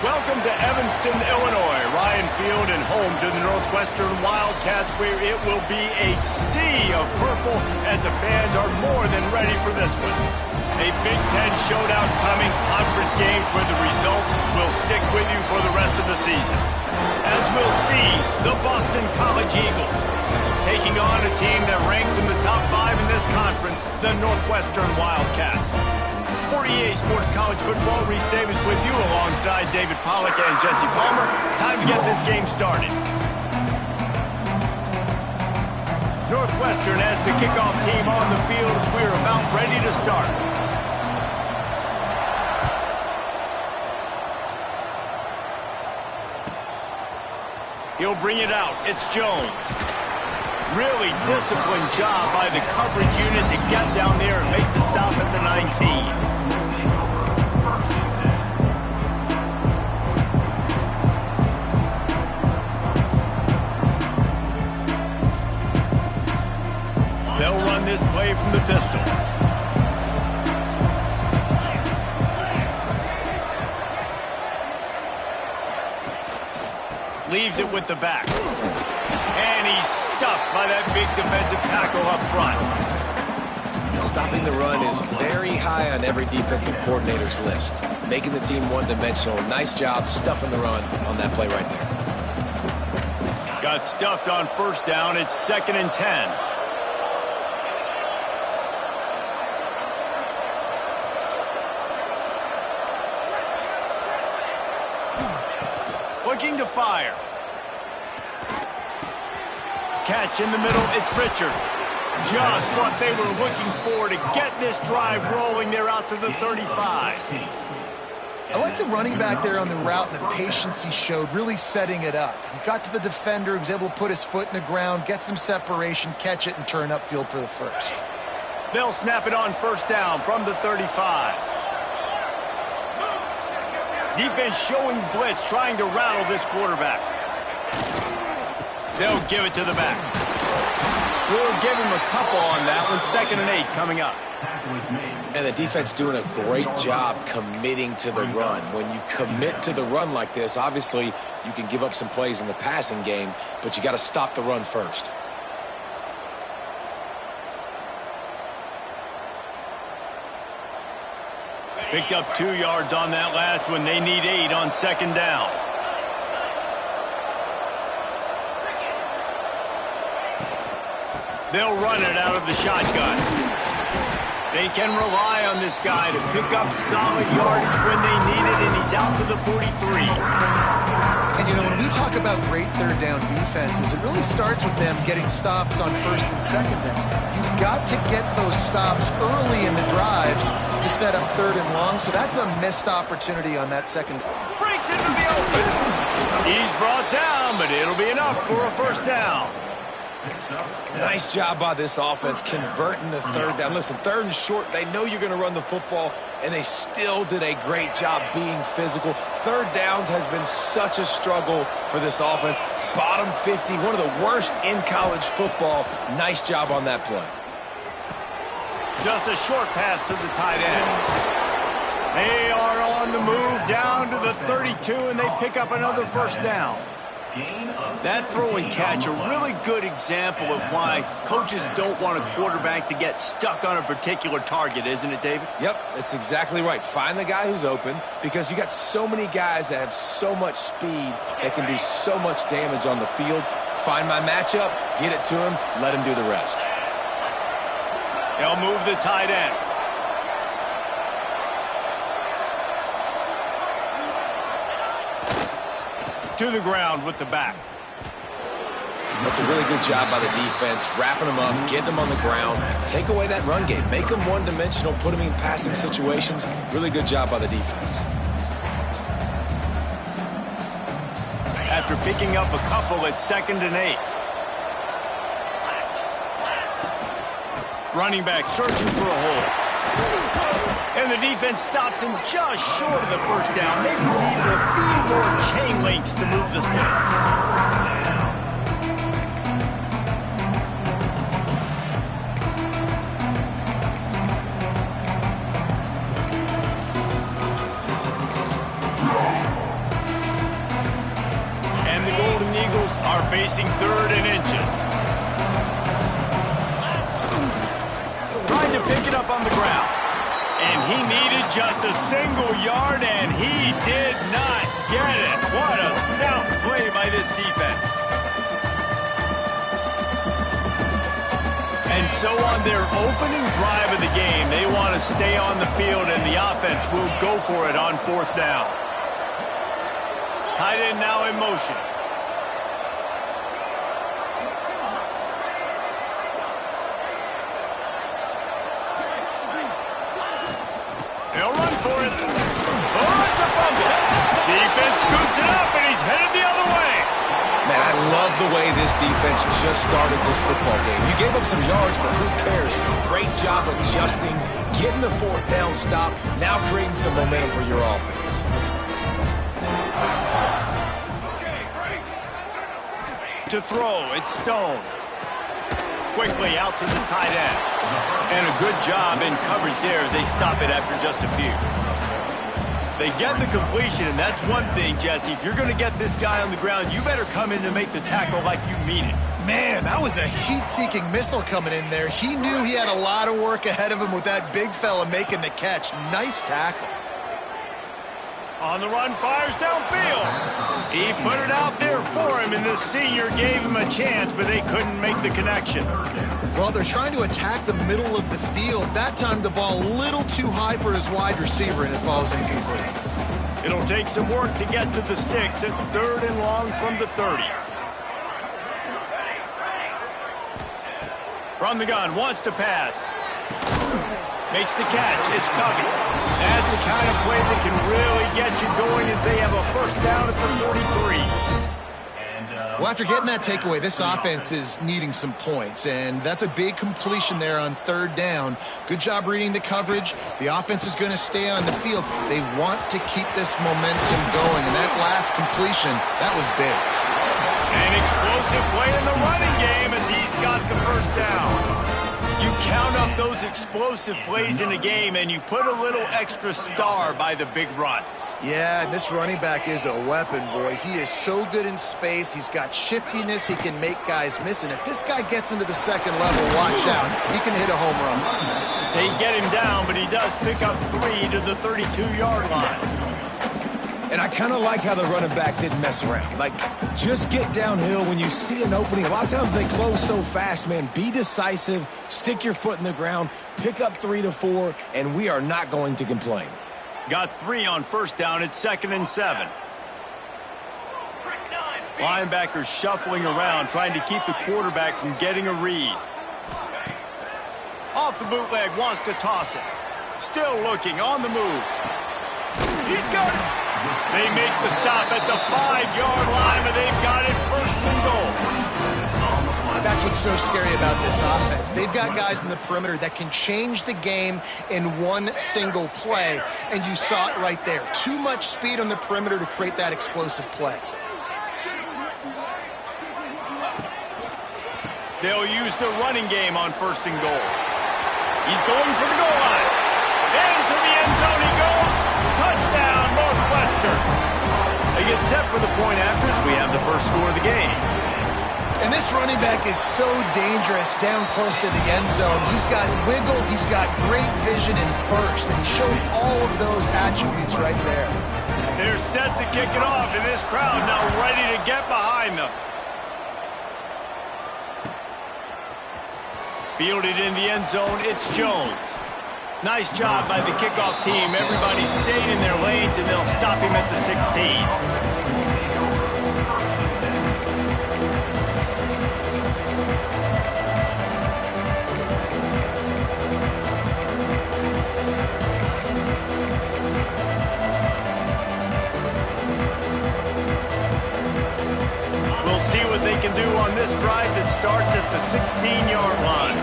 Welcome to Evanston, Illinois, Ryan Field, and home to the Northwestern Wildcats, where it will be a sea of purple as the fans are more than ready for this one. A Big Ten showdown coming, conference games where the results will stick with you for the rest of the season. As we'll see, the Boston College Eagles taking on a team that ranks in the top 5 in this conference, the Northwestern Wildcats. For EA Sports College Football, Reese Davis with you alongside David Pollack and Jesse Palmer. Time to get this game started. Northwestern as the kickoff team on the field as we're about ready to start. He'll bring it out. It's Jones. Really disciplined job by the coverage unit to get down there and make the stop at the 19. They'll run this play from the pistol. Leaves it with the back. And he's stuffed by that big defensive tackle up front. Stopping the run is very high on every defensive coordinator's list. Making the team one-dimensional. Nice job stuffing the run on that play right there. Got stuffed on first down. It's 2nd and 10. Looking to fire. Catch in the middle, it's Richard. Just what they were looking for to get this drive rolling. They're out to the 35. I like the running back there on the route and the patience he showed, really setting it up. He got to the defender, he was able to put his foot in the ground, get some separation, catch it, and turn upfield for the first. They'll snap it on first down from the 35. Defense showing blitz, trying to rattle this quarterback. They'll give it to the back. We'll give him a couple on that one. 2nd and 8 coming up. And the defense doing a great job committing to the run. When you commit to the run like this, obviously you can give up some plays in the passing game, but you got to stop the run first. Picked up 2 yards on that last one. They need 8 on 2nd down. They'll run it out of the shotgun. They can rely on this guy to pick up solid yardage when they need it, and he's out to the 43. And, you know, when we talk about great third down defenses, it really starts with them getting stops on 1st and 2nd down. You've got to get those stops early in the drives to set up 3rd and long, so that's a missed opportunity on that 2nd. Breaks into the open. He's brought down, but it'll be enough for a first down. Nice job by this offense converting the 3rd down. Listen, 3rd and short, they know you're going to run the football, and they still did a great job being physical. 3rd downs has been such a struggle for this offense. Bottom 50, one of the worst in college football. Nice job on that play. Just a short pass to the tight end. They are on the move down to the 32, and they pick up another first down. That throw and catch, a really good example of why coaches don't want a quarterback to get stuck on a particular target, isn't it, David? Yep, that's exactly right. Find the guy who's open, because you got so many guys that have so much speed that can do so much damage on the field. Find my matchup, get it to him, let him do the rest. They'll move the tight end. To the ground with the back. That's a really good job by the defense, wrapping them up, getting them on the ground. Take away that run game. Make them one-dimensional, put them in passing situations. Really good job by the defense. After picking up a couple, it's 2nd and 8. Running back searching for a hole. And the defense stops him just short of the first down. Maybe needed a few more chain links to move the sticks. facing 3rd and inches. Trying to pick it up on the ground. And he needed just a single yard, and he did not get it. What a stout play by this defense. And so on their opening drive of the game, they want to stay on the field, and the offense will go for it on 4th down. Tight end now in motion. They'll run for it. Oh, it's a fumble. Defense scoops it up, and he's headed the other way. Man, I love the way this defense just started this football game. You gave up some yards, but who cares? Great job adjusting, getting the 4th down stop, now creating some momentum for your offense. To throw, it's Stone. Quickly out to the tight end. And a good job in coverage there as they stop it after just a few. They get the completion, and that's one thing, Jesse. If you're going to get this guy on the ground, you better come in to make the tackle like you mean it. Man, that was a heat-seeking missile coming in there. He knew he had a lot of work ahead of him with that big fella making the catch. Nice tackle. On the run, fires downfield. He put it out there for him, and the senior gave him a chance, but they couldn't make the connection. Well, they're trying to attack the middle of the field. That time, the ball a little too high for his wide receiver, and it falls incomplete. It'll take some work to get to the sticks. It's 3rd and long from the 30. From the gun, wants to pass. Makes the catch. It's Covey. That's the kind of play that can really get you going as they have a 1st down at the 43. Well, after getting that takeaway, this offense is needing some points, and that's a big completion there on 3rd down. Good job reading the coverage. The offense is going to stay on the field. They want to keep this momentum going, and that last completion, that was big. An explosive play in the running game as he's got the 1st down. You count up those explosive plays in a game, and you put a little extra star by the big runs. Yeah, and this running back is a weapon, boy. He is so good in space. He's got shiftiness. He can make guys miss. And if this guy gets into the 2nd level, watch out. He can hit a home run. They get him down, but he does pick up 3 to the 32-yard line. And I kind of like how the running back didn't mess around. Like, just get downhill when you see an opening. A lot of times they close so fast, man. Be decisive, stick your foot in the ground, pick up 3 to 4, and we are not going to complain. Got 3 on 1st down. It's 2nd and 7. Linebackers shuffling around, trying to keep the quarterback from getting a read. Off the bootleg, wants to toss it. Still looking, on the move. He's got it. They make the stop at the 5-yard line, but they've got it 1st and goal. That's what's so scary about this offense. They've got guys in the perimeter that can change the game in one single play, and you saw it right there. Too much speed on the perimeter to create that explosive play. They'll use the running game on 1st and goal. He's going for the goal line. Into the end zone he goes. Touchdown, Northwestern. They get set for the point after as we have the 1st score of the game. And this running back is so dangerous down close to the end zone. He's got wiggle, he's got great vision and burst, and he showed all of those attributes right there. They're set to kick it off, and this crowd now ready to get behind them. Fielded in the end zone, it's Jones. Nice job by the kickoff team. Everybody stayed in their lanes, and they'll stop him at the 16. We'll see what they can do on this drive that starts at the 16-yard line.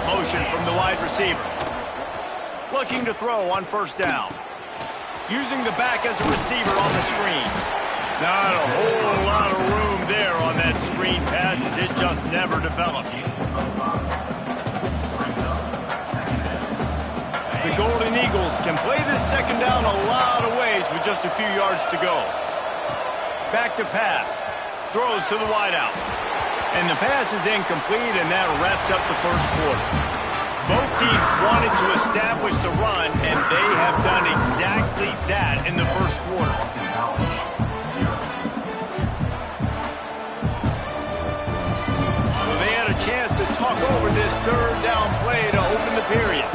Motion from the wide receiver. Looking to throw on 1st down. Using the back as a receiver on the screen. Not a whole lot of room there on that screen pass as it just never developed. The Golden Eagles can play this 2nd down a lot of ways with just a few yards to go. Back to pass. Throws to the wideout. And the pass is incomplete, and that wraps up the first quarter. Both teams wanted to establish the run, and they have done exactly that in the first quarter. Well, they had a chance to talk over this third down play to open the period.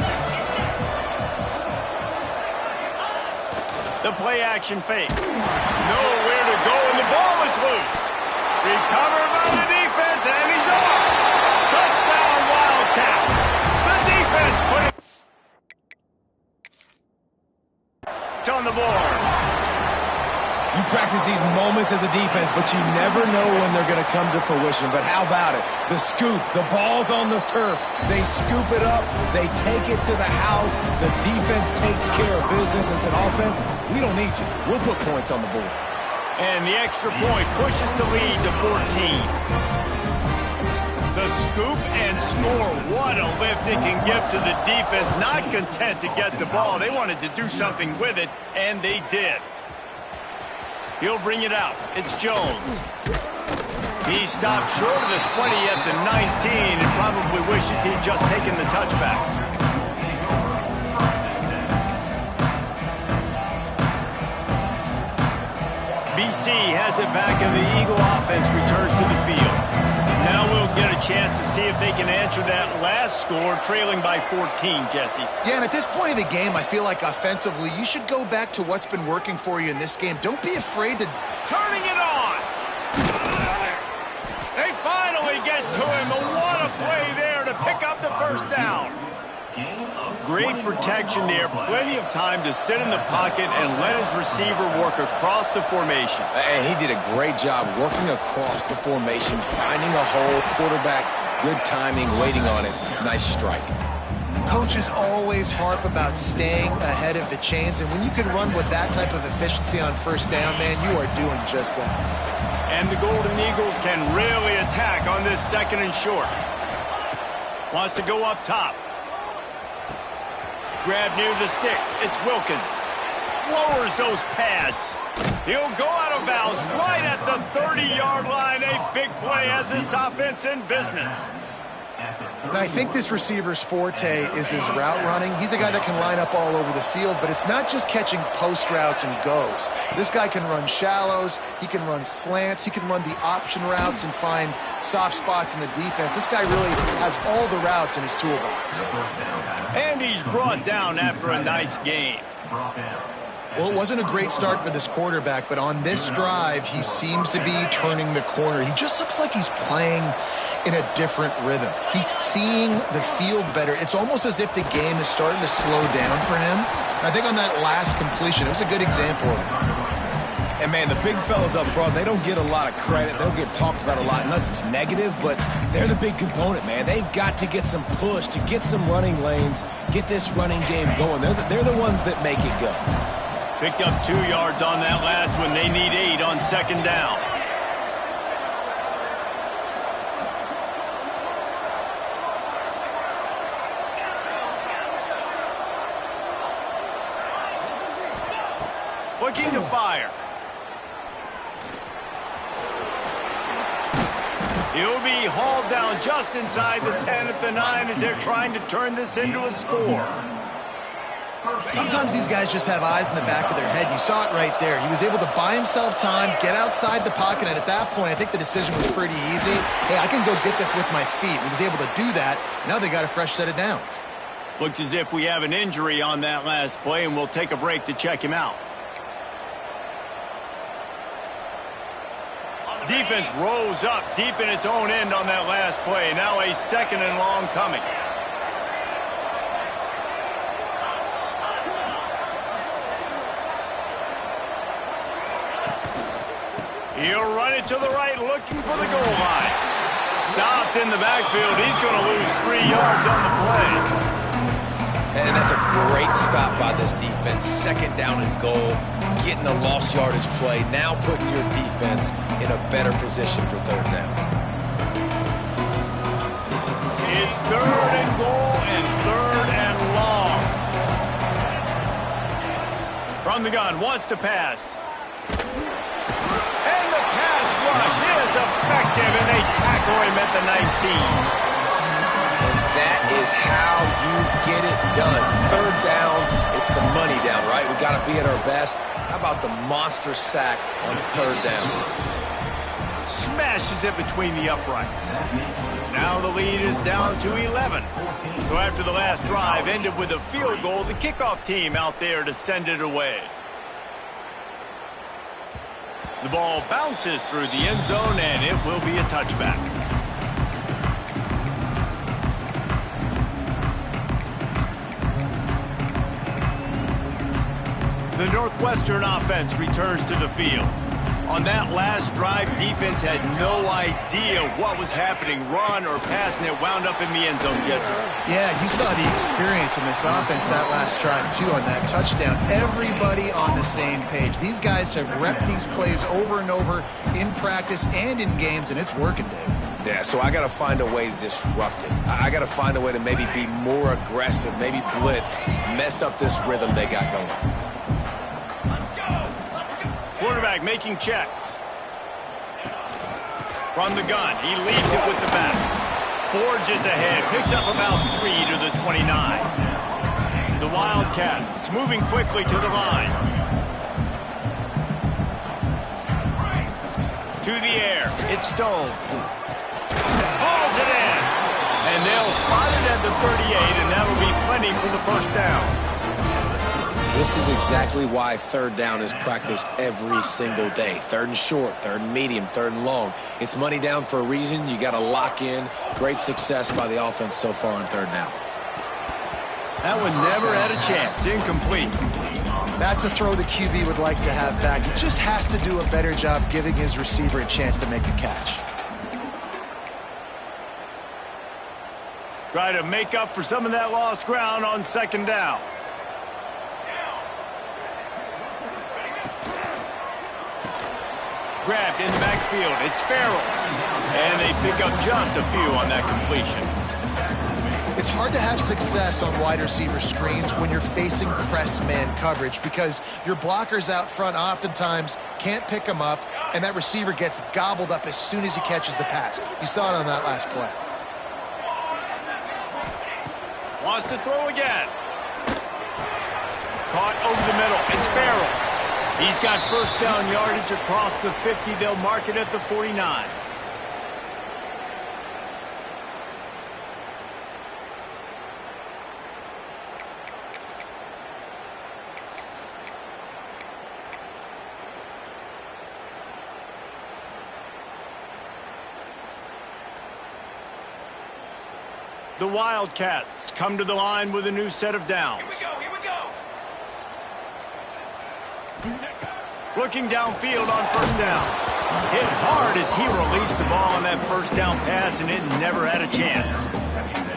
The play-action fake. Nowhere to go, and the ball is loose. Recovered by the defense, and he's off. Touchdown, Wildcats. The defense put it. It's on the board. You practice these moments as a defense, but you never know when they're going to come to fruition. But how about it? The scoop, the ball's on the turf. They scoop it up. They take it to the house. The defense takes care of business and said, offense, we don't need you. We'll put points on the board. And the extra point pushes the lead to 14. The scoop and score. What a lift it can give to the defense. Not content to get the ball. They wanted to do something with it, and they did. He'll bring it out. It's Jones. He stopped short of the 20 at the 19 and probably wishes he'd just taken the touchback. BC has it back, and the Eagle offense returns to the field. Now we'll get a chance to see if they can answer that last score, trailing by 14, Jesse. Yeah, and at this point of the game, I feel like offensively, you should go back to what's been working for you in this game. Don't be afraid to... Turning it on! They finally get to him. What a play there to pick up the first down. Great protection there. Plenty of time to sit in the pocket and let his receiver work across the formation. And he did a great job working across the formation, finding a hole, quarterback, good timing, waiting on it. Nice strike. Coaches always harp about staying ahead of the chains, and when you can run with that type of efficiency on first down, man, you are doing just that. And the Golden Eagles can really attack on this second and short. Wants to go up top. Grab near the sticks. It's Wilkins. Lowers those pads. He'll go out of bounds right at the 30-yard line. A big play as this offense in business. And I think this receiver's forte is his route running. He's a guy that can line up all over the field, but it's not just catching post routes and goes. This guy can run shallows, he can run slants, he can run the option routes and find soft spots in the defense. This guy really has all the routes in his toolbox. And he's brought down after a nice game. Well, it wasn't a great start for this quarterback, but on this drive, he seems to be turning the corner. He just looks like he's playing in a different rhythm. He's seeing the field better. It's almost as if the game is starting to slow down for him. I think on that last completion, it was a good example of that. And, man, the big fellas up front, they don't get a lot of credit. They'll get talked about a lot unless it's negative, but they're the big component, man. They've got to get some push, to get some running lanes, get this running game going. They're the ones that make it go. Picked up 2 yards on that last one. They need 8 on second down. Looking to fire. He'll be hauled down just inside the 10 at the 9 as they're trying to turn this into a score. Sometimes these guys just have eyes in the back of their head. You saw it right there. He was able to buy himself time, get outside the pocket, and at that point, I think the decision was pretty easy. Hey, I can go get this with my feet. He was able to do that. Now they got a fresh set of downs. Looks as if we have an injury on that last play, and we'll take a break to check him out. Defense rose up deep in its own end on that last play. Now a second and long coming. He'll run it to the right, looking for the goal line. Stopped in the backfield. He's going to lose 3 yards on the play. And that's a great stop by this defense. Second down and goal, getting the lost yardage play, now putting your defense in a better position for third down. It's third and goal and third and long. From the gun, wants to pass. And the pass rush is effective, and they tackle him at the 19. And that is how you get it done. Third down, it's the money down, right? We got to be at our best. How about the monster sack on third down? Smashes it between the uprights. Now the lead is down to 11. So after the last drive ended with a field goal, the kickoff team out there to send it away. The ball bounces through the end zone, and it will be a touchback. The Northwestern offense returns to the field. On that last drive, defense had no idea what was happening, run or pass, and it wound up in the end zone, Jesse. Yeah, you saw the experience in this offense that last drive, too, on that touchdown. Everybody on the same page. These guys have repped these plays over and over in practice and in games, and it's working, Dave. Yeah, so I got to find a way to disrupt it. I got to find a way to maybe be more aggressive, maybe blitz, mess up this rhythm they got going. Quarterback making checks. From the gun, he leaves it with the back. Forges ahead, picks up about 3 to the 29. The Wildcats moving quickly to the line. To the air, it's Stone. Hauls it in. And they'll spot it at the 38, and that'll be plenty for the first down. This is exactly why third down is practiced every single day. Third and short, third and medium, third and long. It's money down for a reason. You got to lock in. Great success by the offense so far on third down. That one never had a chance. Incomplete. That's a throw the QB would like to have back. He just has to do a better job giving his receiver a chance to make the catch. Try to make up for some of that lost ground on second down. Grabbed in the backfield. It's Farrell. And they pick up just a few on that completion. It's hard to have success on wide receiver screens when you're facing press man coverage because your blockers out front oftentimes can't pick them up, and that receiver gets gobbled up as soon as he catches the pass. You saw it on that last play. Wants to throw again. Caught over the middle. It's Farrell. He's got first down yardage across the 50. They'll mark it at the 49. The Wildcats come to the line with a new set of downs. Here we go. Looking downfield on first down. Hit hard as he released the ball on that first down pass, and it never had a chance.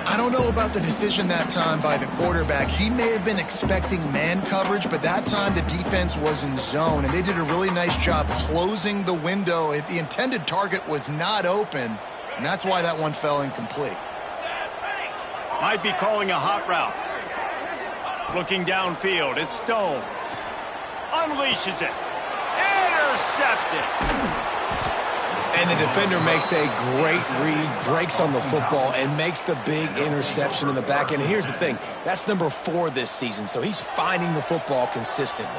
I don't know about the decision that time by the quarterback. He may have been expecting man coverage, but that time the defense was in zone, and they did a really nice job closing the window. The intended target was not open, and that's why that one fell incomplete. Might be calling a hot route. Looking downfield, it's Stone. Unleashes it. Intercepted. And the defender makes a great read, breaks on the football, and makes the big interception in the back end. And here's the thing, that's number 4 this season, so he's finding the football consistently.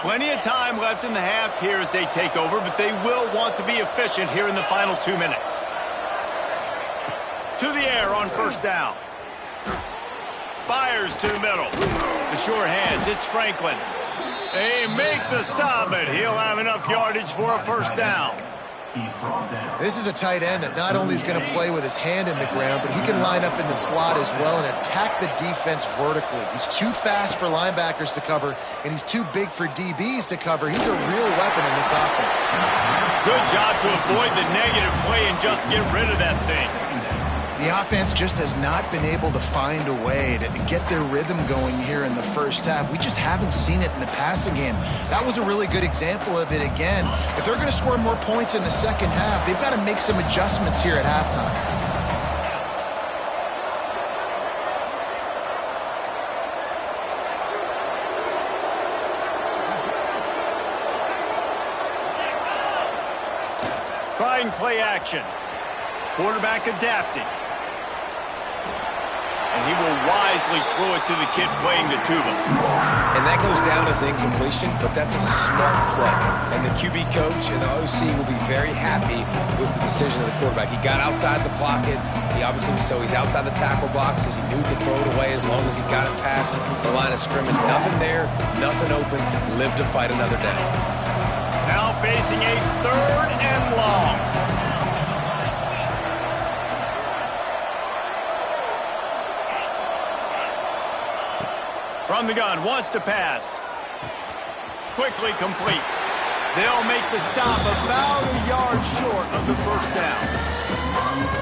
Plenty of time left in the half here as they take over, but they will want to be efficient here in the final 2 minutes. To the air on first down. Fires to the middle. The sure hands, it's Franklin. They make the stop, but he'll have enough yardage for a first down. This is a tight end that not only is going to play with his hand in the ground, but he can line up in the slot as well and attack the defense vertically. He's too fast for linebackers to cover, and he's too big for DBs to cover. He's a real weapon in this offense. Good job to avoid the negative play and just get rid of that thing. The offense just has not been able to find a way to get their rhythm going here in the first half. We just haven't seen it in the passing game. That was a really good example of it again. If they're going to score more points in the second half, they've got to make some adjustments here at halftime. showing play action. Quarterback adapting. And he will wisely throw it to the kid playing the tuba. And that goes down as incompletion, but that's a smart play. And the QB coach and the OC will be very happy with the decision of the quarterback. He got outside the pocket. He obviously, so he's outside the tackle boxes. He knew he could throw it away as long as he got it past the line of scrimmage. Nothing there, nothing open. Live to fight another down. Now facing a 3rd and long. From the gun, wants to pass. Quickly complete. They'll make the stop about a yard short of the first down.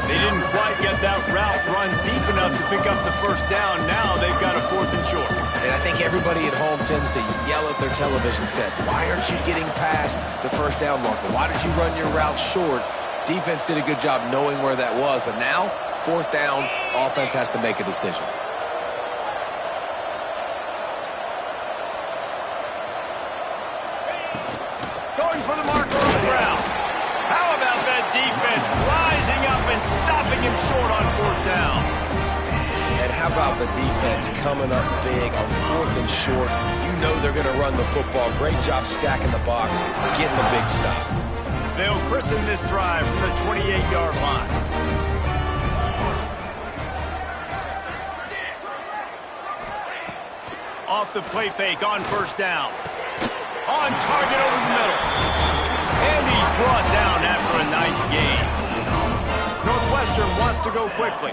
They didn't quite get that route run deep enough to pick up the first down. Now they've got a 4th and short. And I think everybody at home tends to yell at their television set, why aren't you getting past the first down marker? Why did you run your route short? Defense did a good job knowing where that was, but now, 4th down, offense has to make a decision. For the marker on the ground. How about that defense rising up and stopping him short on 4th down? And how about the defense coming up big on 4th and short? You know they're going to run the football. Great job stacking the box, getting the big stop. They'll christen this drive from the 28-yard line. Off the play fake on 1st down. On target over the middle. And he's brought down after a nice gain. Northwestern wants to go quickly.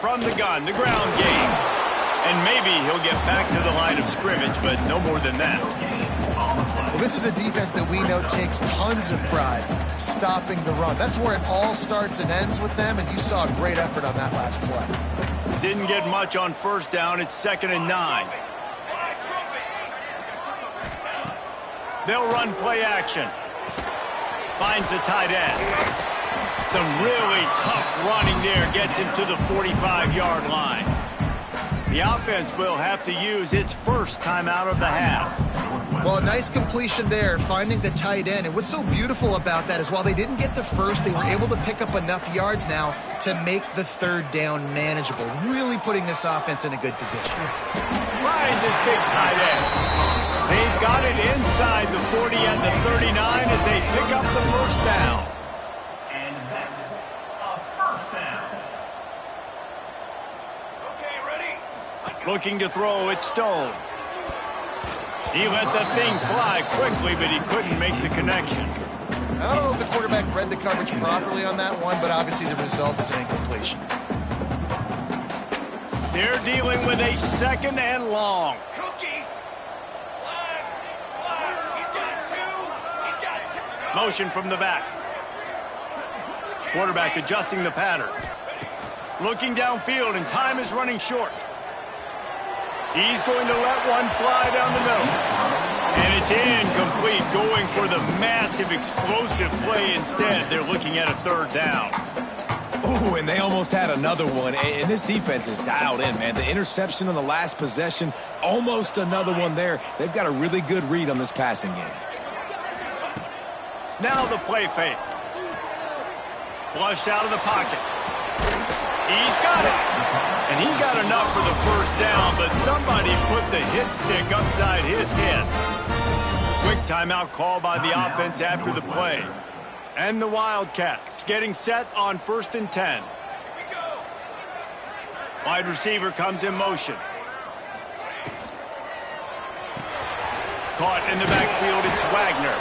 From the gun, the ground game. And maybe he'll get back to the line of scrimmage, but no more than that. Well, this is a defense that we know takes tons of pride stopping the run. That's where it all starts and ends with them, and you saw a great effort on that last play. Didn't get much on 1st down. It's 2nd and 9. They'll run play action. Finds the tight end. Some really tough running there. Gets him to the 45-yard line. The offense will have to use its first timeout of the half. Well, a nice completion there, finding the tight end. And what's so beautiful about that is while they didn't get the first, they were able to pick up enough yards now to make the 3rd down manageable, really putting this offense in a good position. Finds his big tight end. They've got it inside the 40 and the 39 as they pick up the first down. And that's a first down. Okay, ready? Looking to throw, it's Stone. He let the thing fly quickly, but he couldn't make the connection. I don't know if the quarterback read the coverage properly on that one, but obviously the result is an incompletion. They're dealing with a 2nd and long. Cookie. He's got 2. He's got 2. Motion from the back. Quarterback adjusting the pattern. Looking downfield, and time is running short. He's going to let one fly down the middle. And it's incomplete, going for the massive explosive play instead. They're looking at a 3rd down. Ooh, and they almost had another one. And this defense is dialed in, man. The interception on the last possession, almost another one there. They've got a really good read on this passing game. Now the play fake. Flushed out of the pocket. He's got it. And he got enough for the first down, but somebody put the hit stick upside his head. Quick timeout call by the offense after the play. And the Wildcats getting set on 1st and 10. Wide receiver comes in motion. Caught in the backfield, it's Wagner.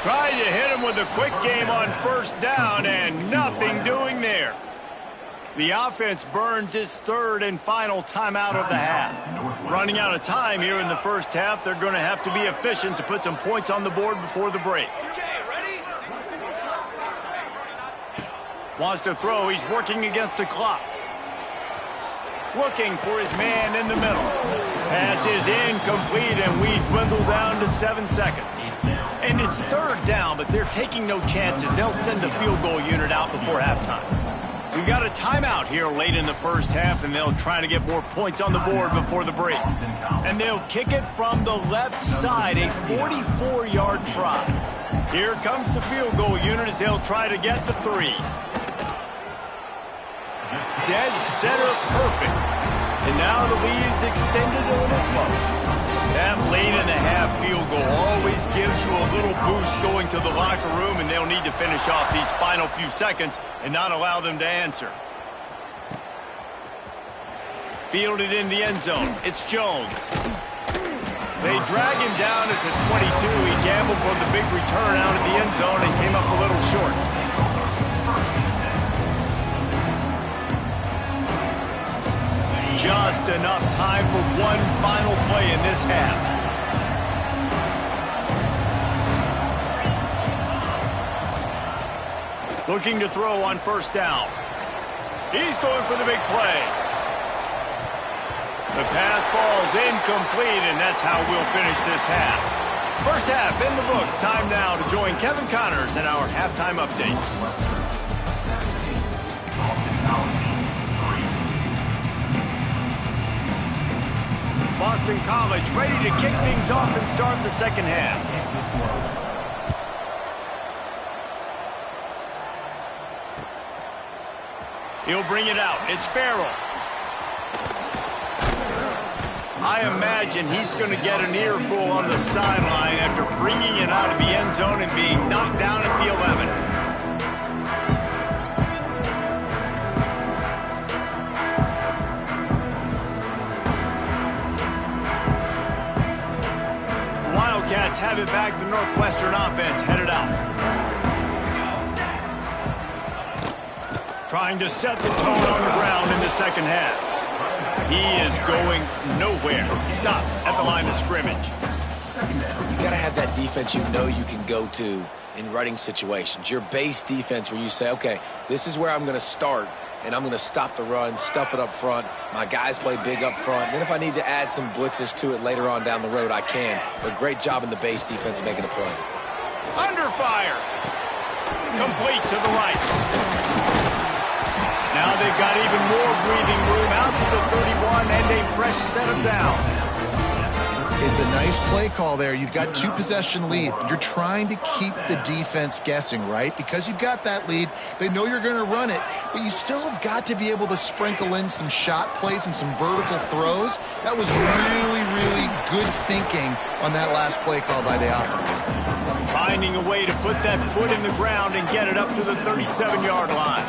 Trying to hit him with a quick game on 1st down, and nothing doing there. The offense burns its 3rd and final timeout of the half. Running out of time here in the first half, they're going to have to be efficient to put some points on the board before the break. Wants to throw, he's working against the clock. Looking for his man in the middle. Pass is incomplete, and we dwindle down to 7 seconds. And it's 3rd down, but they're taking no chances. They'll send the field goal unit out before halftime. We've got a timeout here late in the first half, and they'll try to get more points on the board before the break. And they'll kick it from the left side, a 44-yard try. Here comes the field goal unit as they'll try to get the 3. Dead center perfect. And now the lead is extended a little further. That late-in-the-half field goal always gives you a little boost going to the locker room, and they'll need to finish off these final few seconds and not allow them to answer. Fielded in the end zone. It's Jones. They drag him down at the 22. He gambled for the big return out of the end zone and came up a little short. Just enough time for one final play in this half. Looking to throw on first down. He's going for the big play. The pass falls incomplete, and that's how we'll finish this half. First half in the books. Time now to join Kevin Connors in our halftime update. Boston College ready to kick things off and start the second half. He'll bring it out. It's Farrell. I imagine he's going to get an earful on the sideline after bringing it out of the end zone and being knocked down at the 11. Wildcats have it back. The Northwestern offense headed out. Trying to set the tone on the ground in the second half. He is going nowhere. Stop at the line of scrimmage. You got to have that defense you know you can go to in running situations. Your base defense where you say, okay, this is where I'm going to start, and I'm going to stop the run, stuff it up front. My guys play big up front. Then if I need to add some blitzes to it later on down the road, I can. But great job in the base defense making a play. Under fire. Complete to the right. Now they've got even more breathing room out to the 31 and a fresh set of downs. It's a nice play call there. You've got 2-possession lead. You're trying to keep the defense guessing, right? Because you've got that lead, they know you're going to run it, but you still have got to be able to sprinkle in some shot plays and some vertical throws. That was really, really good thinking on that last play call by the offense. Finding a way to put that foot in the ground and get it up to the 37-yard line.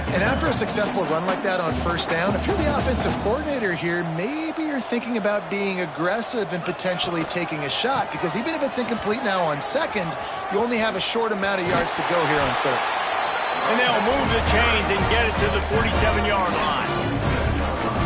And after a successful run like that on first down, if you're the offensive coordinator here, maybe you're thinking about being aggressive and potentially taking a shot, because even if it's incomplete now on second, you only have a short amount of yards to go here on third. And they'll move the chains and get it to the 47-yard line.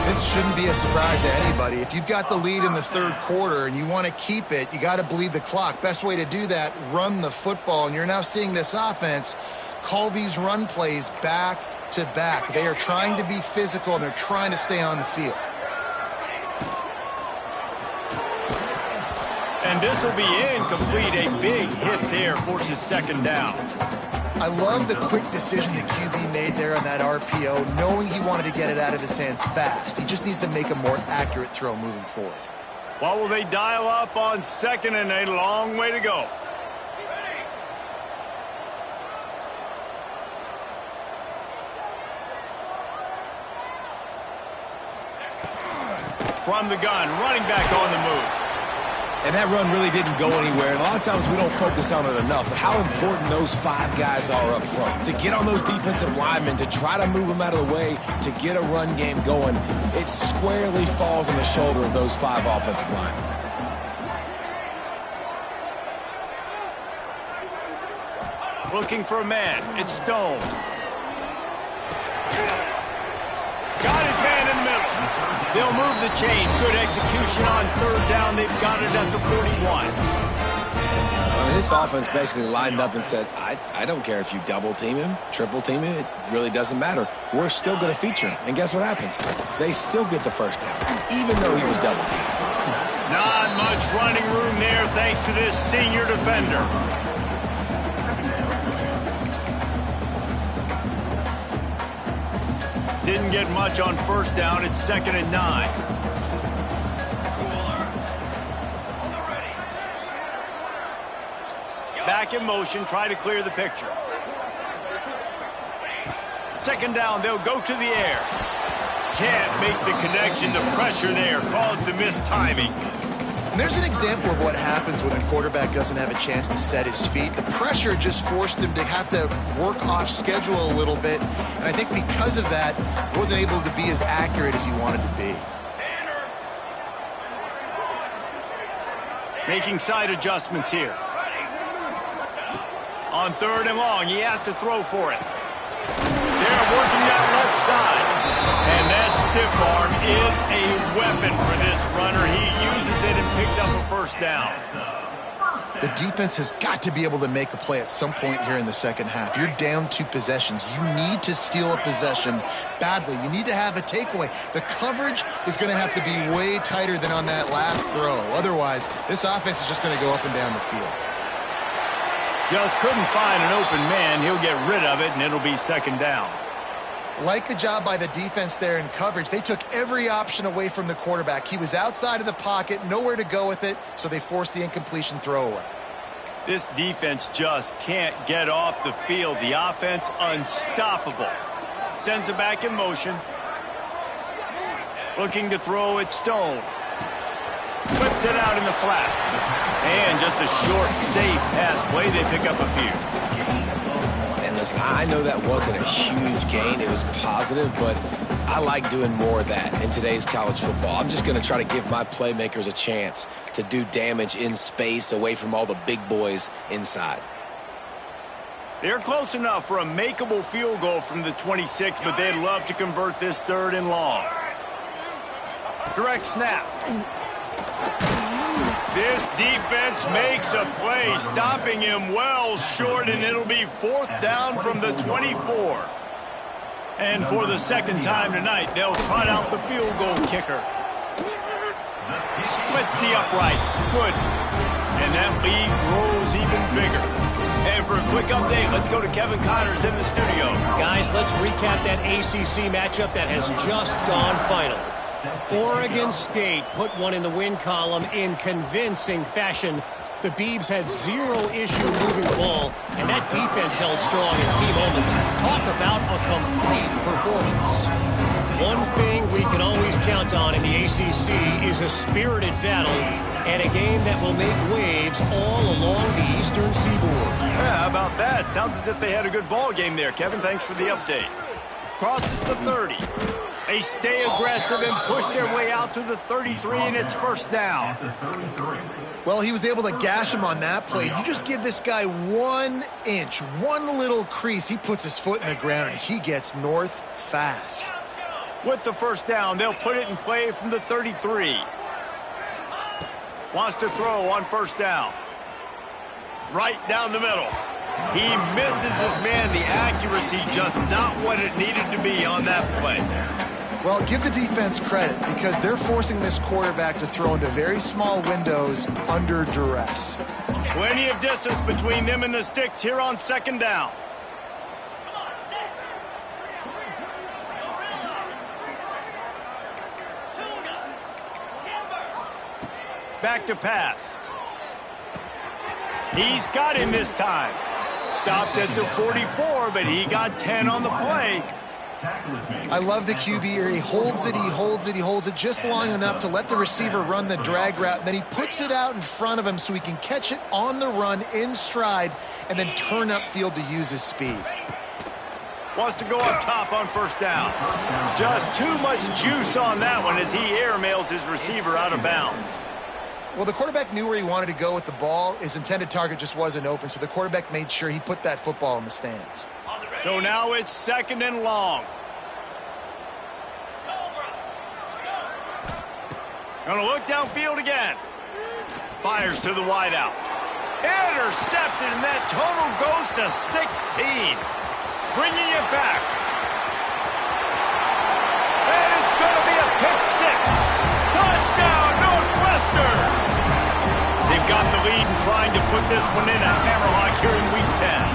This shouldn't be a surprise to anybody. If you've got the lead in the third quarter and you want to keep it, you got to bleed the clock. Best way to do that, run the football. And you're now seeing this offense call these run plays back to back. They are trying to be physical, and they're trying to stay on the field. And this will be incomplete. A big hit there forces second down. I love the quick decision the QB made there on that RPO, knowing he wanted to get it out of his hands fast. He just needs to make a more accurate throw moving forward. What will they dial up on second and a long way to go? From the gun, running back on the move. And that run really didn't go anywhere. And a lot of times we don't focus on it enough. But how important those 5 guys are up front. To get on those defensive linemen, to try to move them out of the way, to get a run game going, it squarely falls on the shoulder of those 5 offensive linemen. Looking for a man. It's Stone. Got his man in the middle. They'll move the chains. Good execution on third down. They've got it at the 41. This offense basically lined up and said, I don't care if you double team him, triple team him. It really doesn't matter. We're still going to feature him. And guess what happens? They still get the first down, even though he was double teamed. Not much running room there thanks to this senior defender. Didn't get much on first down. It's 2nd and 9. Back in motion, try to clear the picture. 2nd down, they'll go to the air. Can't make the connection. The pressure there caused the missed timing. And there's an example of what happens when a quarterback doesn't have a chance to set his feet. The pressure just forced him to have to work off schedule a little bit. And I think because of that, he wasn't able to be as accurate as he wanted to be. Making side adjustments here. On 3rd and long, he has to throw for it. They're working that left side. And that stiff arm is a weapon for this runner. He uses it and picks up a first down. The defense has got to be able to make a play at some point here in the second half. You're down 2 possessions. You need to steal a possession badly. You need to have a takeaway. The coverage is going to have to be way tighter than on that last throw. Otherwise, this offense is just going to go up and down the field. Just couldn't find an open man. He'll get rid of it, and it'll be 2nd down. Like the job by the defense there in coverage. They took every option away from the quarterback. He was outside of the pocket, nowhere to go with it, so they forced the incompletion throwaway. This defense just can't get off the field. The offense unstoppable. Sends it back in motion. Looking to throw it Stone. Flips it out in the flat. And just a short, safe pass play. They pick up a few. And listen, I know that wasn't a huge gain. It was positive, but I like doing more of that in today's college football. I'm just going to try to give my playmakers a chance to do damage in space away from all the big boys inside. They're close enough for a makeable field goal from the 26, but they'd love to convert this 3rd and long. Direct snap. This defense makes a play, stopping him well short, and it'll be 4th down from the 24. And for the 2nd time tonight, they'll trot out the field goal kicker. Splits the uprights. Good. And that lead grows even bigger. And for a quick update, let's go to Kevin Connors in the studio. Guys, let's recap that ACC matchup that has just gone final. Oregon State put one in the win column in convincing fashion. The Beavs had 0 issue moving the ball, and that defense held strong in key moments. Talk about a complete performance. One thing we can always count on in the ACC is a spirited battle and a game that will make waves all along the Eastern Seaboard. Yeah, how about that? Sounds as if they had a good ball game there. Kevin, thanks for the update. Crosses the 30. They stay aggressive and push their way out to the 33, and it's 1st down. Well, he was able to gash him on that play. You just give this guy 1 inch, one little crease, he puts his foot in the ground, and he gets north fast. With the 1st down, they'll put it in play from the 33. Wants to throw on 1st down. Right down the middle. He misses his man. The accuracy just not what it needed to be on that play. Well, give the defense credit because they're forcing this quarterback to throw into very small windows under duress. Plenty of distance between them and the sticks here on 2nd down. Back to pass. He's got him this time. Stopped at the 44, but he got 10 on the play. I love the QB here. He holds it, he holds it, he holds it just long enough to let the receiver run the drag route. And then he puts it out in front of him so he can catch it on the run in stride and then turn upfield to use his speed. Wants to go up top on 1st down. Just too much juice on that one as he airmails his receiver out of bounds. Well, the quarterback knew where he wanted to go with the ball. His intended target just wasn't open, so the quarterback made sure he put that football in the stands. So now it's 2nd and long. Gonna look downfield again. Fires to the wideout. Intercepted, and that total goes to 16. Bringing it back. And it's gonna be a pick 6. Touchdown, Northwestern! They've got the lead and trying to put this one in a hammerlock here in Week 10.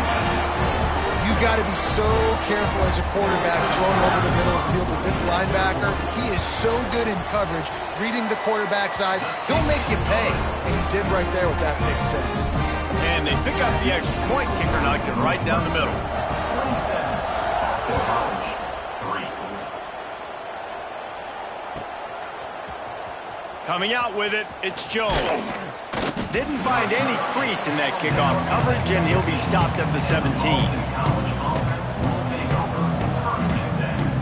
You You've got to be so careful as a quarterback throwing over the middle of the field with this linebacker. He is so good in coverage, reading the quarterback's eyes. He'll make you pay, and you did right there with that pick six. And they pick up the extra point. Kicker knocked it right down the middle. Coming out with it, it's Jones. Didn't find any crease in that kickoff coverage, and he'll be stopped at the 17.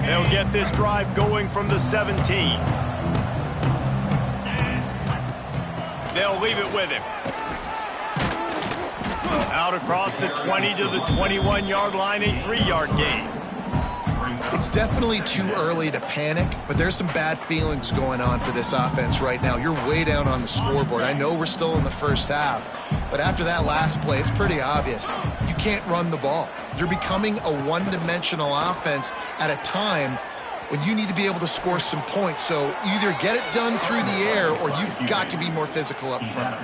They'll get this drive going from the 17. They'll leave it with him. Out across the 20 to the 21-yard line, a 3-yard gain. It's definitely too early to panic, but there's some bad feelings going on for this offense right now. You're way down on the scoreboard. I know we're still in the first half, but after that last play, it's pretty obvious. You can't run the ball. You're becoming a one-dimensional offense at a time when you need to be able to score some points. So either get it done through the air or you've got to be more physical up front.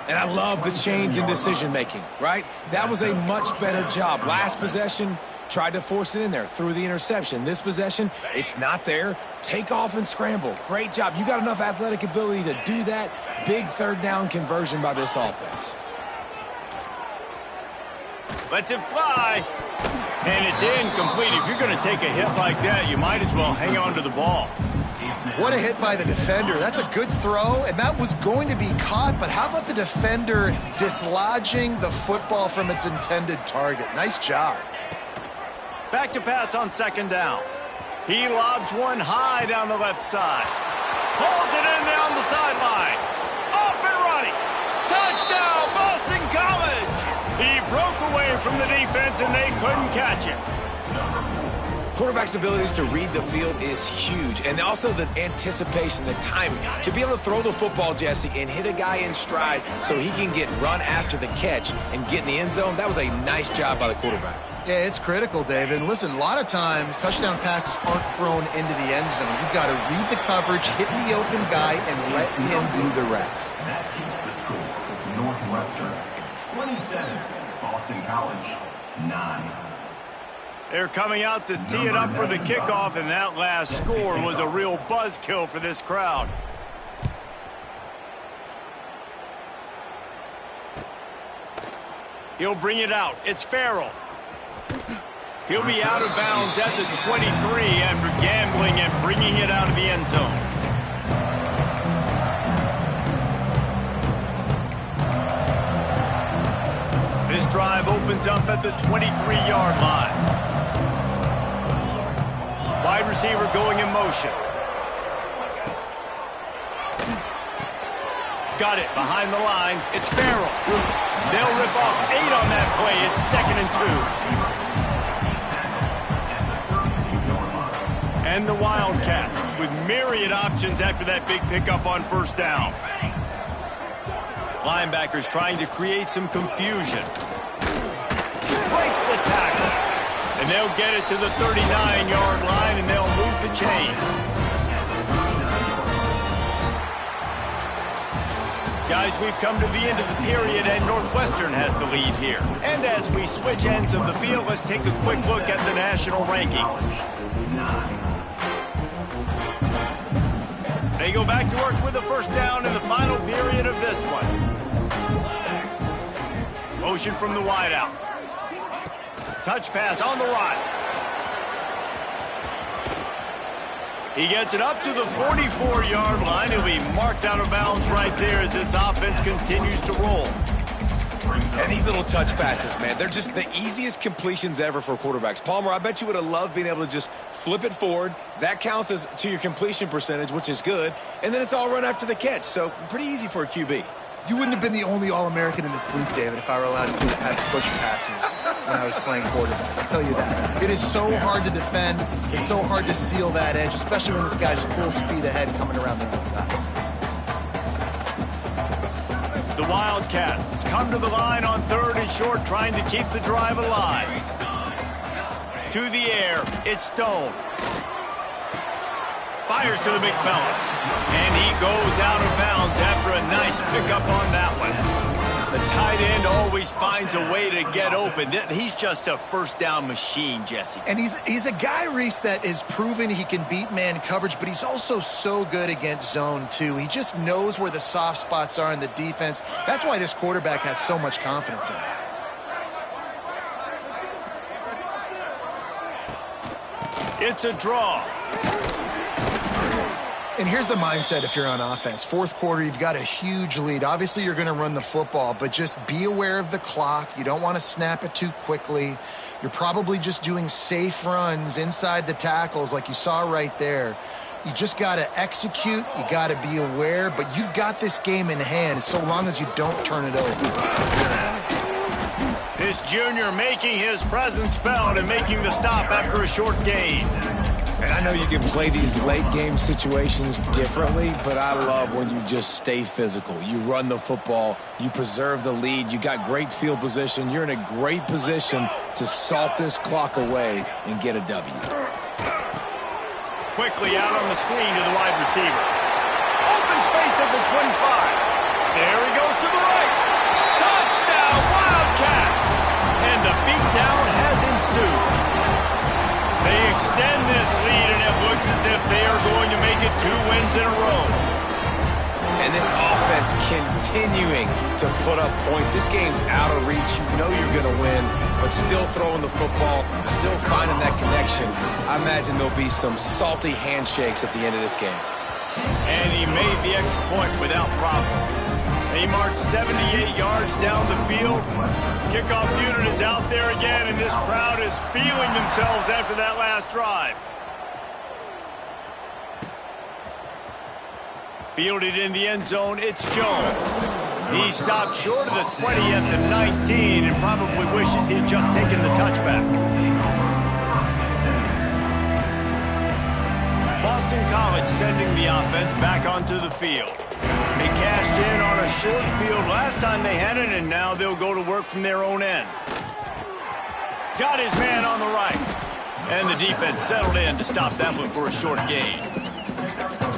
And I love the change in decision-making, right? That was a much better job. Last possession, tried to force it in there through the interception. This possession, it's not there. Take off and scramble. Great job. You got enough athletic ability to do that. Big third down conversion by this offense. Lets it fly. And it's incomplete. If you're going to take a hit like that, you might as well hang on to the ball. What a hit by the defender. That's a good throw, and that was going to be caught, but how about the defender dislodging the football from its intended target? Nice job. Back to pass on second down. He lobs one high down the left side. Pulls it in down the sideline. Off and running. Touchdown, Boston College! He broke away from the defense, and they couldn't catch him. Quarterback's abilities to read the field is huge, and also the anticipation, the timing. To be able to throw the football, Jesse, and hit a guy in stride so he can get run after the catch and get in the end zone, that was a nice job by the quarterback. Yeah, it's critical, David. And listen, a lot of times touchdown passes aren't thrown into the end zone. You've got to read the coverage, hit the open guy, and let him do the rest. That keeps the score. Northwestern 27, Boston College 9. They're coming out to tee it up for the kickoff, and that last score was a real buzzkill for this crowd. He'll bring it out. It's Farrell. He'll be out of bounds at the 23 after gambling and bringing it out of the end zone. This drive opens up at the 23-yard line. Wide receiver going in motion. Got it behind the line. It's Farrell. They'll rip off 8 on that play. It's 2nd and 2. And the Wildcats with myriad options after that big pickup on first down. Linebackers trying to create some confusion. Breaks the tackle. And they'll get it to the 39-yard line, and they'll move the chains. Guys, we've come to the end of the period, and Northwestern has the lead here. And as we switch ends of the field, let's take a quick look at the national rankings. They go back to work with the first down in the final period of this one. Motion from the wideout. Touch pass on the right. He gets it up to the 44-yard line. He'll be marked out of bounds right there as this offense continues to roll. And these little touch passes, man, they're just the easiest completions ever for quarterbacks. Palmer, I bet you would have loved being able to just flip it forward. That counts as to your completion percentage, which is good. And then it's all run after the catch. So pretty easy for a QB. You wouldn't have been the only All-American in this booth, David, if I were allowed to have push passes when I was playing quarterback. I'll tell you that. It is so hard to defend. It's so hard to seal that edge, especially when this guy's full speed ahead coming around the outside. The Wildcats come to the line on 3rd and short, trying to keep the drive alive. To the air, it's Stone. Fires to the big fella. And he goes out of bounds after a nice pickup on that one. The tight end always finds a way to get open. He's just a first down machine, Jesse. And he's a guy, Reese, that is proven he can beat man coverage, but he's also so good against zone, too. He just knows where the soft spots are in the defense. That's why this quarterback has so much confidence in him. It's a draw. And here's the mindset if you're on offense. Fourth quarter, you've got a huge lead. Obviously, you're going to run the football, but just be aware of the clock. You don't want to snap it too quickly. You're probably just doing safe runs inside the tackles like you saw right there. You just got to execute. You got to be aware, but you've got this game in hand so long as you don't turn it over. This junior making his presence felt and making the stop after a short gain. And I know you can play these late-game situations differently, but I love when you just stay physical. You run the football, you preserve the lead, you got great field position, you're in a great position to salt this clock away and get a W. Quickly out on the screen to the wide receiver. Open space at the 25. There he goes to the right. Touchdown, Wildcats! And the beatdown has ensued. They extend this lead, and it looks as if they are going to make it 2 wins in a row. And this offense continuing to put up points. This game's out of reach. You know you're going to win, but still throwing the football, still finding that connection. I imagine there'll be some salty handshakes at the end of this game. And he made the extra point without problem. He marched 78 yards down the field. Kickoff unit is out there again, and this crowd is feeling themselves after that last drive. Fielded in the end zone, it's Jones. He stopped short of the 20 at the 19 and probably wishes he had just taken the touchback. Boston College sending the offense back onto the field. They cashed in on a short field last time they had it, and now they'll go to work from their own end. Got his man on the right. And the defense settled in to stop that one for a short gain.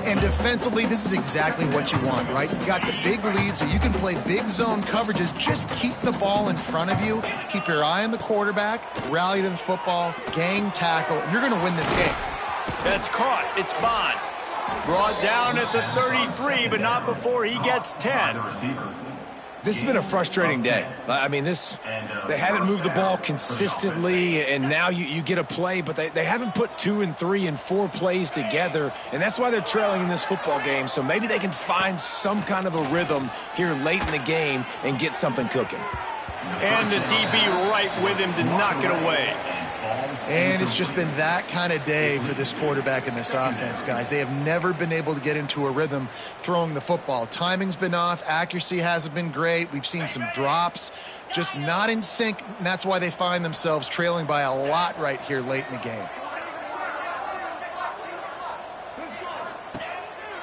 And defensively, this is exactly what you want, right? You got the big lead, so you can play big zone coverages. Just keep the ball in front of you. Keep your eye on the quarterback. Rally to the football. Gang tackle. You're going to win this game. That's caught. It's Bond. Brought down at the 33, but not before he gets 10. This has been a frustrating day. I mean, they haven't moved the ball consistently, and now you get a play, but they haven't put 2 and 3 and 4 plays together, and that's why they're trailing in this football game. So maybe they can find some kind of a rhythm here late in the game and get something cooking. And the DB right with him to knock it away. And it's just been that kind of day for this quarterback and this offense, guys. They have never been able to get into a rhythm throwing the football. Timing's been off. Accuracy hasn't been great. We've seen some drops, just not in sync, and that's why they find themselves trailing by a lot right here late in the game.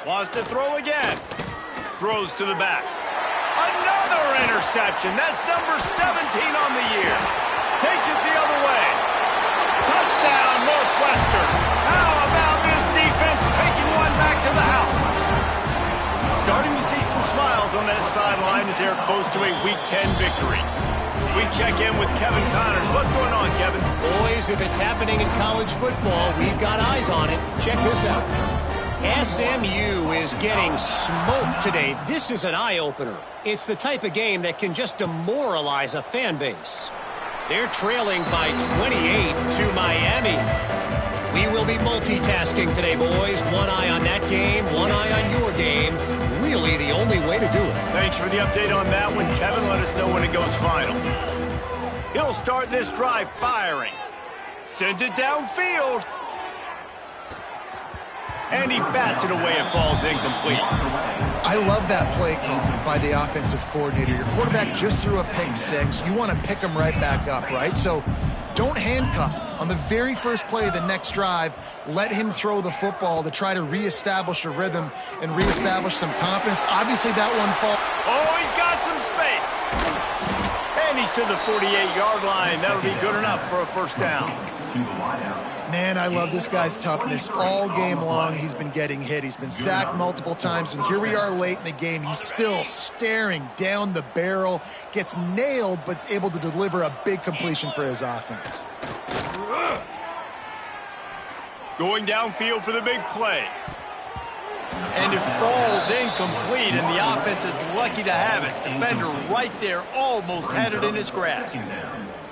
Wants to throw again. Throws to the back. Another interception. That's number 17 on the year. Takes it the other way. Touchdown, Northwestern. How about this defense taking one back to the house? Starting to see some smiles on that sideline as they're close to a Week 10 victory. We check in with Kevin Connors. What's going on, Kevin? Boys, if it's happening in college football, we've got eyes on it. Check this out. SMU is getting smoked today. This is an eye-opener. It's the type of game that can just demoralize a fan base. They're trailing by 28 to Miami. We will be multitasking today, boys. One eye on that game, one eye on your game. Really the only way to do it. Thanks for the update on that one, Kevin. Let us know when it goes final. He'll start this drive firing. Sends it downfield. And he bats it away. It falls incomplete. I love that play call by the offensive coordinator. Your quarterback just threw a pick 6. You want to pick him right back up, right? So don't handcuff him. On the very first play of the next drive, let him throw the football to try to reestablish a rhythm and reestablish some confidence. Obviously, that one falls. Oh, he's got some space. And And he's to the 48-yard line. That'll be good enough for a first down. Man, I love this guy's toughness. All game long, he's been getting hit. He's been sacked multiple times, and here we are late in the game. He's still staring down the barrel, gets nailed, but is able to deliver a big completion for his offense. Going downfield for the big play. And it falls incomplete, and the offense is lucky to have it. Defender right there almost had it in his grasp.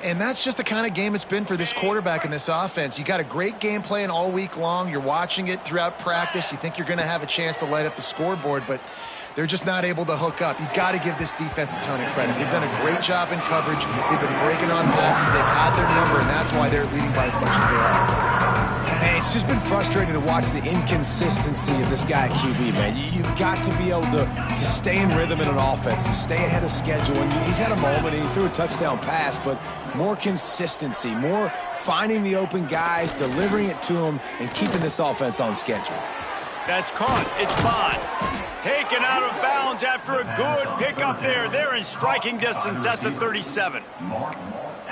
And that's just the kind of game it's been for this quarterback and this offense. You got a great game plan all week long. You're watching it throughout practice. You think you're going to have a chance to light up the scoreboard, but they're just not able to hook up. You got to give this defense a ton of credit. They've done a great job in coverage. They've been breaking on passes. They've had their number, and that's why they're leading by as much as they are. Man, it's just been frustrating to watch the inconsistency of this guy at QB, man. You've got to be able to stay in rhythm in an offense, to stay ahead of schedule. And he's had a moment, and he threw a touchdown pass, but more consistency, more finding the open guys, delivering it to them, and keeping this offense on schedule. That's caught. It's Bond. Taken out of bounds after a good pickup there. They're in striking distance at the 37.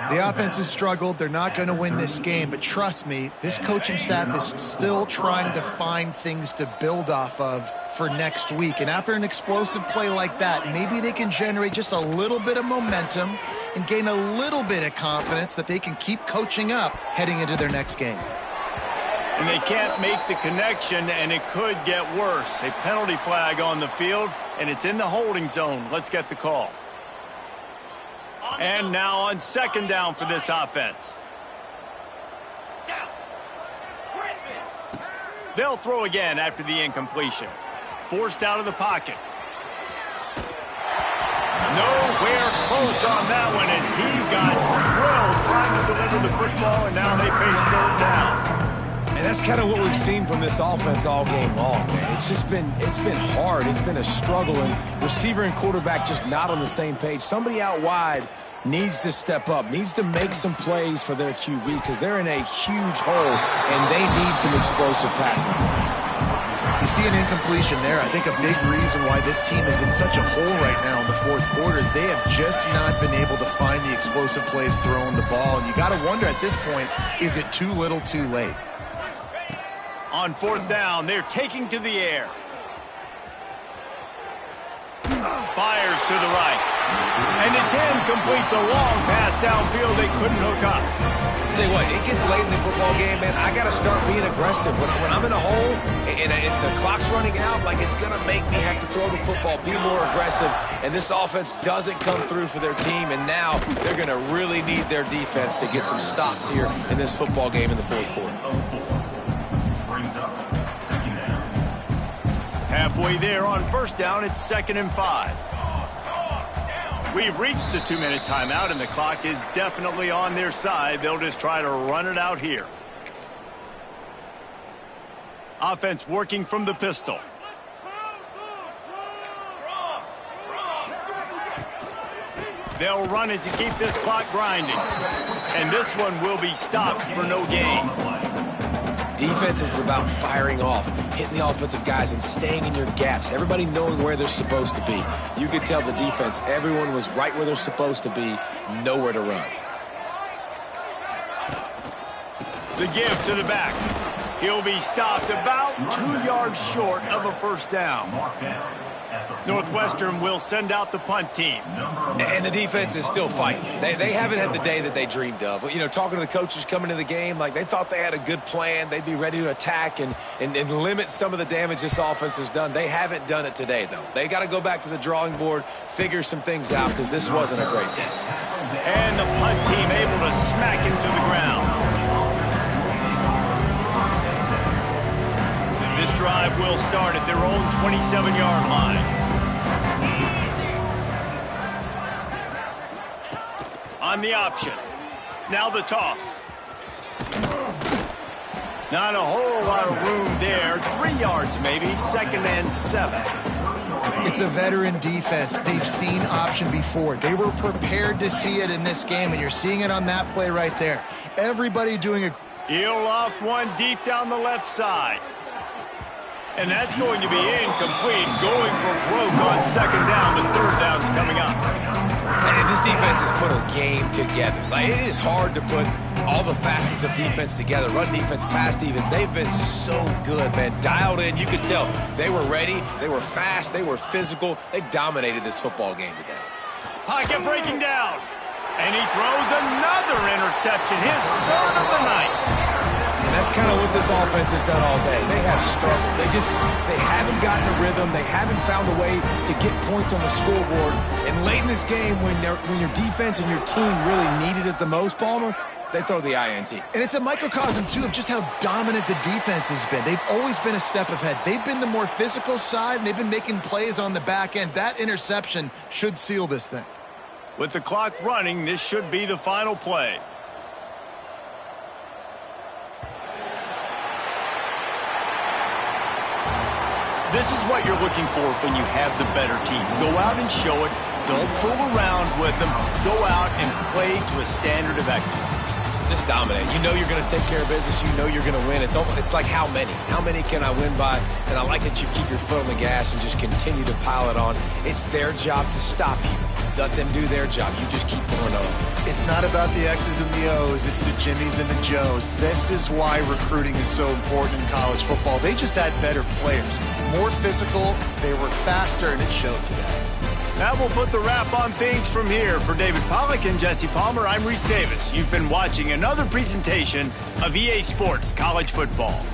The offense has struggled. They're not going to win this game, but trust me, this coaching staff is still trying to find things to build off of for next week. And after an explosive play like that, maybe they can generate just a little bit of momentum and gain a little bit of confidence that they can keep coaching up heading into their next game. And they can't make the connection, and it could get worse. A penalty flag on the field, and it's in the holding zone. Let's get the call. And now on second down for this offense. They'll throw again after the incompletion. Forced out of the pocket. Nowhere close on that one as he got drilled trying to deliver the football, and now they face third down. And that's kind of what we've seen from this offense all game long, man. It's been hard. It's been a struggle, and receiver and quarterback just not on the same page. Somebody out wide needs to step up, needs to make some plays for their QB because they're in a huge hole, and they need some explosive passing plays. You see an incompletion there. I think a big reason why this team is in such a hole right now in the fourth quarter is they have just not been able to find the explosive plays throwing the ball, and you got to wonder at this point, is it too little too late? On fourth down, they're taking to the air. Fires to the right. And it's incomplete. The long pass downfield they couldn't hook up. Tell you what, it gets late in the football game, man. I got to start being aggressive. When I'm in a hole and the clock's running out, like it's going to make me have to throw the football, be more aggressive. And this offense doesn't come through for their team. And now they're going to really need their defense to get some stops here in this football game in the fourth quarter. Halfway there on first down, it's 2nd and 5. We've reached the 2-minute timeout, and the clock is definitely on their side. They'll just try to run it out here. Offense working from the pistol. They'll run it to keep this clock grinding. And this one will be stopped for no gain. Defense is about firing off, hitting the offensive guys, and staying in your gaps. Everybody knowing where they're supposed to be. You could tell the defense, everyone was right where they're supposed to be, nowhere to run. The give to the back. He'll be stopped about 2 yards short of a first down. Northwestern will send out the punt team. And the defense is still fighting. They haven't had the day that they dreamed of. You know, talking to the coaches coming to the game, like they thought they had a good plan. They'd be ready to attack and limit some of the damage this offense has done. They haven't done it today, though. They got to go back to the drawing board, figure some things out, because this wasn't a great day. And the punt team able to smack him to the ground. This drive will start at their own 27-yard line. On the option. Now the toss. Not a whole lot of room there. 3 yards maybe. 2nd and 7. It's a veteran defense. They've seen option before. They were prepared to see it in this game, and you're seeing it on that play right there. Everybody doing a... He'll loft one deep down the left side. And that's going to be incomplete. Going for broke on 2nd down, but 3rd down's coming up. And this defense has put a game together. Like, it is hard to put all the facets of defense together. Run defense, pass defense. They've been so good, man. Dialed in. You could tell they were ready. They were fast. They were physical. They dominated this football game today. Pocket breaking down. And he throws another interception. His third of the night. And that's kind of what this offense has done all day. They have struggled. They haven't gotten a rhythm. They haven't found a way to get points on the scoreboard. And late in this game, when your defense and your team really needed it the most, Palmer, they throw the INT. And it's a microcosm, too, of just how dominant the defense has been. They've always been a step ahead. They've been the more physical side, and they've been making plays on the back end. That interception should seal this thing. With the clock running, this should be the final play. This is what you're looking for when you have the better team. Go out and show it. Don't fool around with them. Go out and play to a standard of excellence. Just dominate. You know you're going to take care of business. You know you're going to win. It's like how many? How many can I win by? And I like that you keep your foot on the gas and just continue to pile it on. It's their job to stop you. Let them do their job. You just keep going on. It's not about the X's and the O's. It's the Jimmies and the Joes. This is why recruiting is so important in college football. They just had better players. More physical. They were faster, and it showed today. That will put the wrap on things from here. For David Pollack and Jesse Palmer, I'm Reese Davis. You've been watching another presentation of EA Sports College Football.